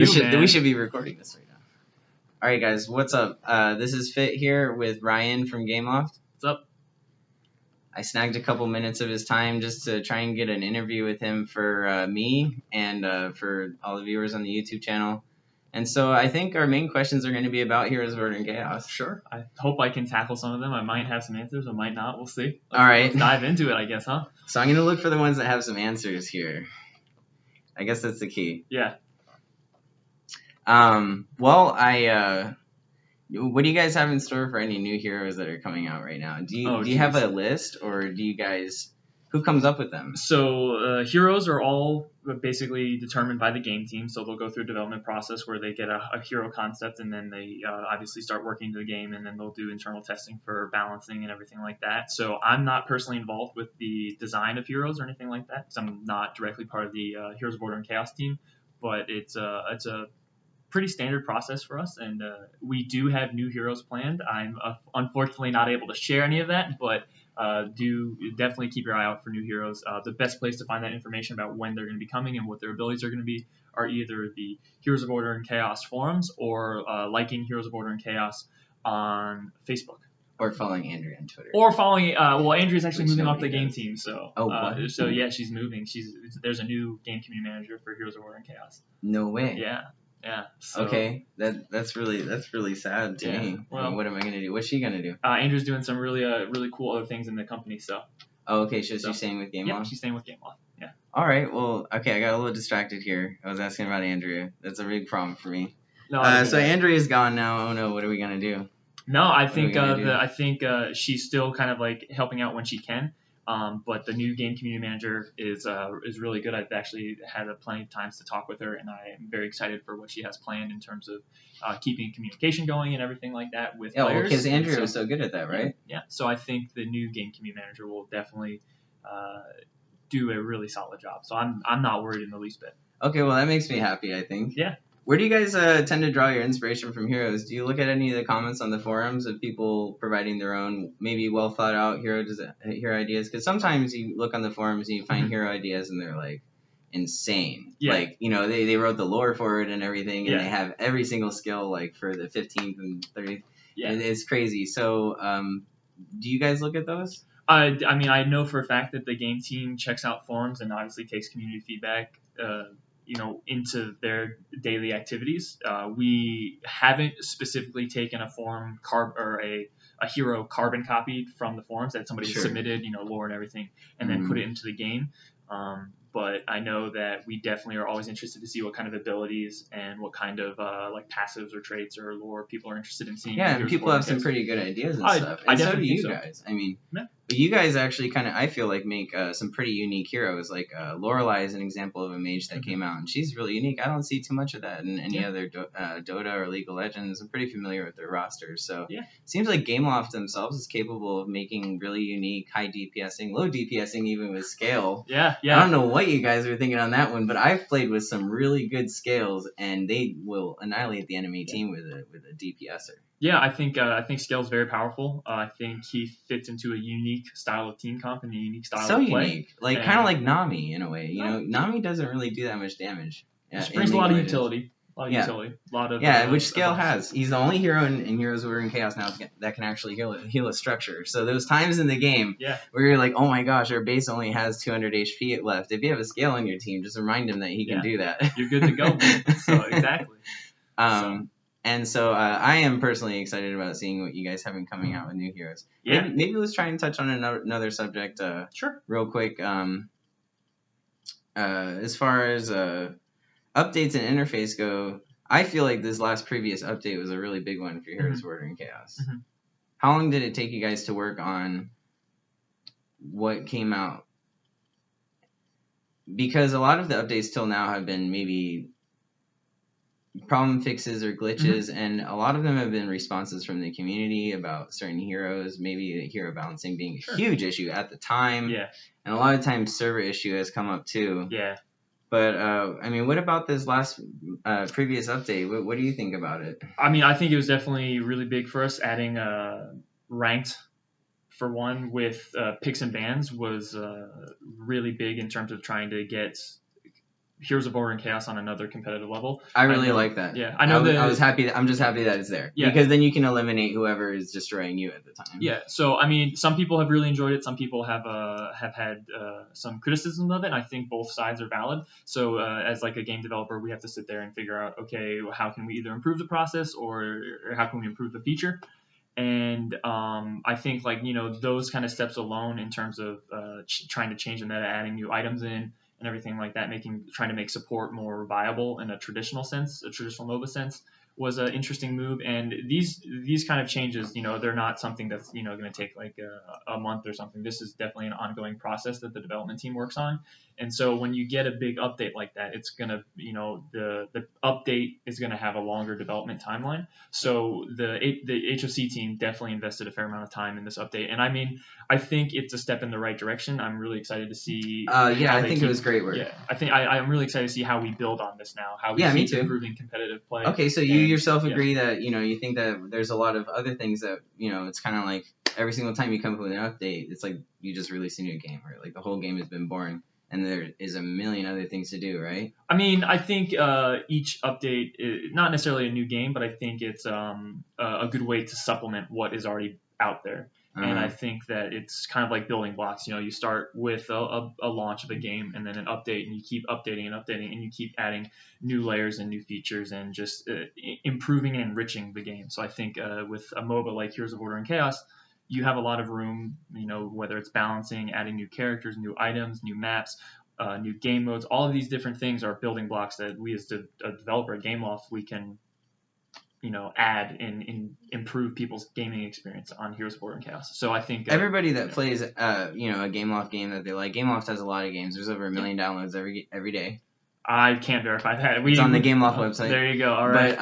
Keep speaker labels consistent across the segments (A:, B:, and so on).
A: We should be recording this right now. All right, guys, what's up? This is Fit here with Ryan from Gameloft.
B: What's up?
A: I snagged a couple minutes of his time just to try and get an interview with him for me and for all the viewers on the YouTube channel. And so I think our main questions are going to be about Heroes of Order and Chaos.
B: Sure. I hope I can tackle some of them. I might have some answers. I might not. We'll see.
A: All right.
B: Let's dive into it, I guess, huh?
A: So I'm going to look for the ones that have some answers here. I guess that's the key.
B: Yeah.
A: What do you guys have in store for any new heroes that are coming out right now? Do you have a list, or do you guys, who comes up with them?
B: So heroes are all basically determined by the game team. So they'll go through a development process where they get a hero concept, and then they obviously start working the game, and then they'll do internal testing for balancing and everything like that. So I'm not personally involved with the design of heroes or anything like that, because I'm not directly part of the Heroes of Order and Chaos team. But it's a pretty standard process for us, and we do have new heroes planned. I'm unfortunately not able to share any of that, but do definitely keep your eye out for new heroes. The best place to find that information about when they're going to be coming and what their abilities are going to be are either the Heroes of Order and Chaos forums or liking Heroes of Order and Chaos on Facebook.
A: Or following Andrea on Twitter.
B: Or following, Andrea's actually moving off the game team, so.
A: So
B: yeah, she's moving. There's a new game community manager for Heroes of Order and Chaos.
A: No way.
B: Yeah. So,
A: okay, that's really sad to me.
B: Well,
A: I mean, what am I gonna do? What's she gonna do?
B: Andrew's doing some really cool other things in the company. So.
A: Oh, okay. So she's staying with Gameloft.
B: Yeah, she's staying with Gameloft. Yeah.
A: All right. Well, okay. I got a little distracted here. I was asking about Andrea. That's a big problem for me.
B: No.
A: So Andrea's gone now. Oh no. What are we gonna do?
B: No, I think she's still kind of like helping out when she can. But the new game community manager is really good. I've actually had plenty of times to talk with her, and I am very excited for what she has planned in terms of keeping communication going and everything like that with players.
A: Yeah, because Andrea was so good at that, right?
B: Yeah. So I think the new game community manager will definitely do a really solid job. So I'm not worried in the least bit.
A: Okay, well that makes me happy. I think.
B: Yeah.
A: Where do you guys tend to draw your inspiration from heroes? Do you look at any of the comments on the forums of people providing their own, maybe well thought out hero ideas? Because sometimes you look on the forums and you find hero ideas and they're like insane.
B: Yeah.
A: Like, they wrote the lore for it and everything, and
B: Yeah.
A: they have every single skill like for the 15th and 30th.
B: Yeah.
A: And it's crazy. So, do you guys look at those?
B: I mean, I know for a fact that the game team checks out forums and obviously takes community feedback. Into their daily activities. We haven't specifically taken a forum a hero carbon copy from the forums that somebody submitted, lore and everything, and then put it into the game. But I know that we definitely are always interested to see what kind of abilities and what kind of like passives or traits or lore people are interested in seeing.
A: Yeah, and people have some pretty good ideas and stuff. And so do you guys. I mean, but you guys actually kind of, I feel like, make some pretty unique heroes. Like Lorelei is an example of a mage that came out, and she's really unique. I don't see too much of that in any other Dota or League of Legends. I'm pretty familiar with their rosters. So it seems like Gameloft themselves is capable of making really unique, high DPSing, low DPSing even with scale.
B: Yeah.
A: I don't know what you guys are thinking on that one, but I've played with some really good scales, and they will annihilate the enemy team with a DPSer.
B: Yeah, I think Scale's very powerful. I think he fits into a unique style of team comp and a unique style of play. So
A: unique, kind of like Nami in a way. Nami doesn't really do that much damage.
B: It brings a lot of utility.
A: Which Scale has. He's the only hero in Heroes of Order and Chaos now that can actually heal a structure. So those times in the game where you're like, oh my gosh, our base only has 200 HP left. If you have a Scale on your team, just remind him that he can do that.
B: You're good to go. So exactly.
A: And so I am personally excited about seeing what you guys have been coming out with new heroes.
B: Yeah.
A: Maybe let's try and touch on another subject real quick. As far as updates and interface go, I feel like this last previous update was a really big one for Heroes of Order and Chaos. Mm-hmm. How long did it take you guys to work on what came out? Because a lot of the updates till now have been maybe problem fixes or glitches, and a lot of them have been responses from the community about certain heroes, maybe hero balancing being a huge issue at the time.
B: Yeah.
A: And a lot of times server issue has come up too.
B: Yeah.
A: But, what about this last previous update? What do you think about it?
B: I mean, I think it was definitely really big for us. Adding ranked, for one, with picks and bans was really big in terms of trying to get Heroes of Order and Chaos on another competitive level.
A: I really like that.
B: Yeah, I know
A: I was happy. I'm just happy that it's there. Yeah. Because then you can eliminate whoever is destroying you at the time.
B: Yeah. So I mean, some people have really enjoyed it. Some people have had some criticism of it. And I think both sides are valid. So as like a game developer, we have to sit there and figure out, okay, how can we either improve the process or how can we improve the feature? And I think like those kind of steps alone in terms of trying to change the meta, adding new items in and everything like that, trying to make support more viable in a traditional MOBA sense, was an interesting move. And these kind of changes, they're not something that's going to take like a month or something. This is definitely an ongoing process that the development team works on. And so when you get a big update like that, it's gonna the update is gonna have a longer development timeline. So the HOC team definitely invested a fair amount of time in this update, and I mean, I think it's a step in the right direction. I'm really excited to see.
A: I think it was great work.
B: Yeah, I think I'm really excited to see how we build on this now. How we keep improving competitive play.
A: Okay, so you yourself agree that you think that there's a lot of other things that it's kind of like every single time you come up with an update, it's like you just release a new game, or like the whole game has been born. And there is a million other things to do, right?
B: I mean, I think each update is not necessarily a new game, but I think it's a good way to supplement what is already out there. Uh-huh. And I think that it's kind of like building blocks. You start with a launch of a game and then an update, and you keep updating and updating, and you keep adding new layers and new features and just improving and enriching the game. So I think with a MOBA like Heroes of Order and Chaos, you have a lot of room, whether it's balancing, adding new characters, new items, new maps, new game modes. All of these different things are building blocks that we as a developer at Gameloft, we can, add and improve people's gaming experience on Heroes of Order and Chaos. So I think
A: everybody that plays, a Gameloft game that they like, Gameloft has a lot of games. There's over 1 million downloads every day.
B: I can't verify that.
A: It's on the Gameloft website.
B: There you go. All right.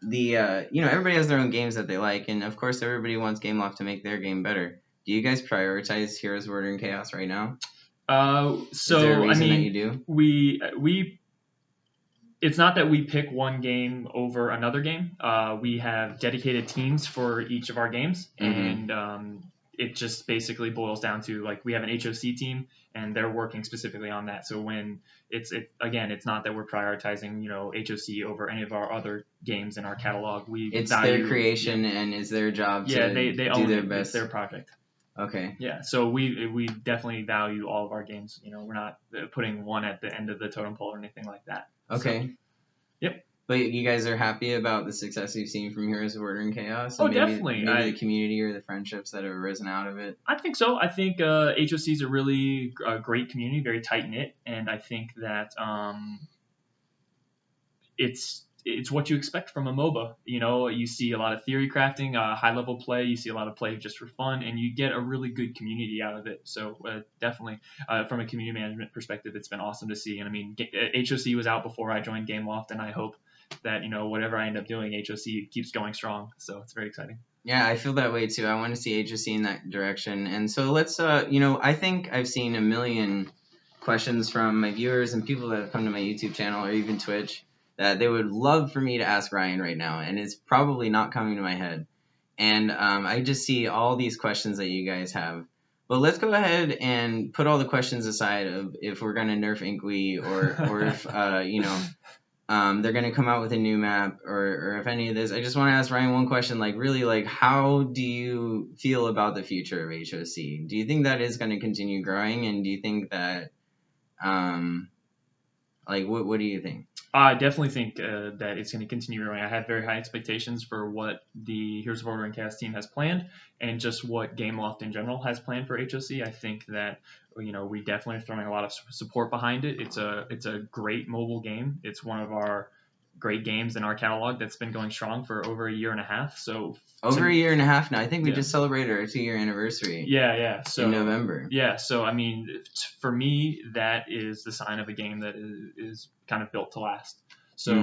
A: But everybody has their own games that they like, and of course everybody wants Gameloft to make their game better. Do you guys prioritize Heroes of Order and Chaos right now? Is there a reason that you do?
B: We it's not that we pick one game over another game. We have dedicated teams for each of our games, mm-hmm. and it just basically boils down to like we have an HOC team, and they're working specifically on that. So when it's not that we're prioritizing HOC over any of our other games in our catalog.
A: It's their creation, and it's their job to
B: they
A: do
B: own
A: their
B: it.
A: best.
B: It's their project.
A: Okay.
B: Yeah, so we definitely value all of our games. We're not putting one at the end of the totem pole or anything like that.
A: Okay.
B: So, yep.
A: But you guys are happy about the success you've seen from Heroes of Order and Chaos?
B: And definitely.
A: Maybe the community or the friendships that have arisen out of it?
B: I think so. I think HOC is a really great community, very tight-knit, and I think that it's what you expect from a MOBA. You see a lot of theory crafting, high-level play. You see a lot of play just for fun, and you get a really good community out of it. So definitely, from a community management perspective, it's been awesome to see. And I mean, HOC was out before I joined Gameloft, and I hope that whatever I end up doing, HOC keeps going strong. So it's very exciting.
A: Yeah, I feel that way too. I want to see HOC in that direction. And so let's, I think I've seen 1 million questions from my viewers and people that have come to my YouTube channel or even Twitch that they would love for me to ask Ryan right now, and it's probably not coming to my head. And I just see all these questions that you guys have. But let's go ahead and put all the questions aside of if we're going to nerf Inkwee or if, they're going to come out with a new map or if any of this. I just want to ask Ryan one question, how do you feel about the future of HOC? Do you think that is going to continue growing, and do you think that, what do you think?
B: I definitely think that it's going to continue growing. I have very high expectations for what the Heroes of Order and Chaos team has planned, and just what Gameloft in general has planned for HOC. I think that we definitely are throwing a lot of support behind it. It's a great mobile game. It's one of our great games in our catalog that's been going strong for over 1.5 years. So
A: over 1.5 years now. I think we just celebrated our 2-year anniversary.
B: Yeah. So
A: in November.
B: Yeah. So I mean, for me, that is the sign of a game that is kind of built to last. So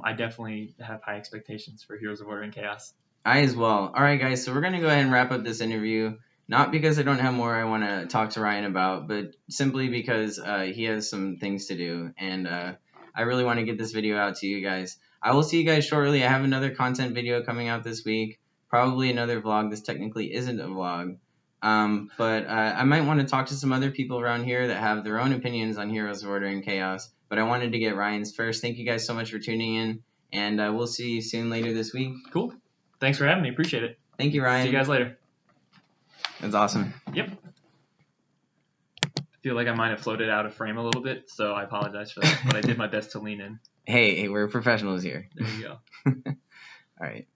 B: I definitely have high expectations for Heroes of Order and Chaos.
A: I as well. All right, guys. So we're gonna go ahead and wrap up this interview. Not because I don't have more I want to talk to Ryan about, but simply because he has some things to do, and I really want to get this video out to you guys. I will see you guys shortly. I have another content video coming out this week. Probably another vlog. This technically isn't a vlog. But I might want to talk to some other people around here that have their own opinions on Heroes of Order and Chaos. but I wanted to get Ryan's first. Thank you guys so much for tuning in, and we'll see you soon later this week.
B: Cool. Thanks for having me. Appreciate it.
A: Thank you, Ryan.
B: See you guys later.
A: That's awesome.
B: Yep. I feel like I might have floated out of frame a little bit, so I apologize for that, but I did my best to lean in.
A: Hey, we're professionals here.
B: There you go.
A: All right.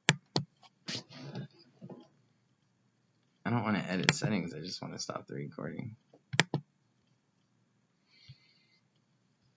A: I don't want to edit settings. I just want to stop the recording.